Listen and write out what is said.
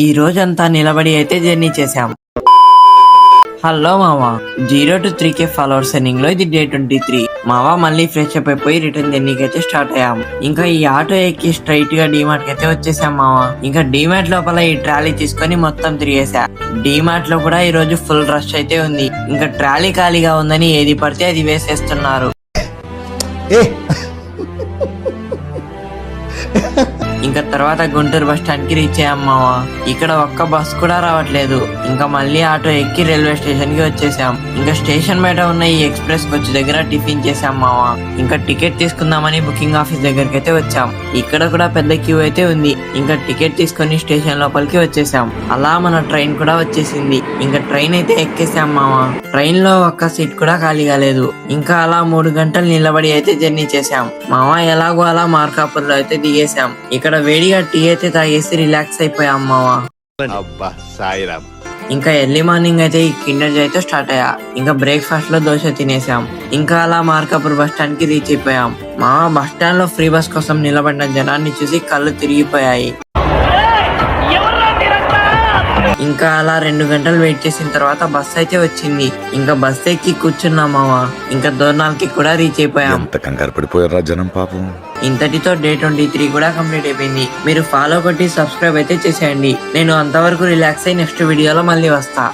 ఈ రోజంతా నిలబడి అయితే జర్నీ చేశాం. హలో మావా, 0 to 3K ఫాలోవర్స్ రన్నింగ్ లో ఇది డే 23. మావా మళ్ళీ ఫ్రెష్ అప్ అయిపోయి రిటర్న్ జర్నీకి అయితే స్టార్ట్ అయ్యాం. ఇంకా ఈ ఆటో ఎక్కి స్ట్రైట్ గా డీమార్ట్ కి అయితే వచ్చేసాం మావా. ఇంకా డీమార్ట్ లోపల ఈ ట్రాలీ తీసుకొని మొత్తం తిరిగేసా. డీమార్ట్ లో కూడా ఈ రోజు ఫుల్ రష్ అయితే ఉంది. ఇంకా ట్రాలీ ఖాళీగా ఉందని ఏది పడితే అది వేసేస్తున్నారు. ఇంకా తర్వాత గుంటూరు బస్ స్టాండ్ కి రీచ్ అయ్యాం మావా. ఇక్కడ ఒక్క బస్ కూడా రావట్లేదు. ఇంకా మళ్ళీ ఆటో ఎక్కి రైల్వే స్టేషన్ కి వచ్చేసాం. ఇంకా స్టేషన్ బయట ఉన్న ఈ ఎక్స్ప్రెస్ కోచ్ దగ్గర టిఫిన్ చేసాం మావా. ఇంకా టికెట్ తీసుకుందామని బుకింగ్ ఆఫీస్ దగ్గరికి అయితే వచ్చాం. ఇక్కడ కూడా పెద్ద క్యూ అయితే ఉంది. ఇంకా టికెట్ తీసుకొని స్టేషన్ లోపలికి వచ్చేసాం. అలా మన ట్రైన్ కూడా వచ్చేసింది. ఇంకా ట్రైన్ అయితే ఎక్కేసాం మావా. ట్రైన్ లో ఒక్క సీట్ కూడా ఖాళీగా లేదు. ఇంకా అలా 3 గంటలు నిలబడి అయితే జర్నీ చేసాం మావా. ఎలాగో అలా మార్కాపూర్ లో అయితే దిగేసాం. ఇక్కడ వేడిగా టీ అయితే తాగేసి రిలాక్స్ అయిపోయాం మావా. ఇంకా ఎర్లీ మార్నింగ్ అయితే ఈ కిండర్ జాయ్ అయితే స్టార్ట్ అయ్యా. ఇంకా బ్రేక్ఫాస్ట్ లో దోశ తినేసాం. ఇంకా అలా మార్కాపూర్ బస్ స్టాండ్ కి రీచ్ అయిపోయాం మావా. బస్ స్టాండ్ లో ఫ్రీ బస్ కోసం నిలబడిన జనాన్ని చూసి కళ్ళు తిరిగిపోయాయి. ఇంకా అలా 2 గంటలు వెయిట్ చేసిన తర్వాత బస్ అయితే వచ్చింది. ఇంకా బస్ ఎక్కి కూర్చున్నాం మావా. ఇంకా దోర్నాల్కి కూడా రీచ్ అయిపోయాం. ఇంతటితో డే 23 కూడా కంప్లీట్ అయిపోయింది. మీరు ఫాలో కొట్టి సబ్స్క్రైబ్ అయితే చేసేయండి. నేను అంతవరకు రిలాక్స్ అయ్యి నెక్స్ట్ వీడియోలో మళ్ళీ వస్తా.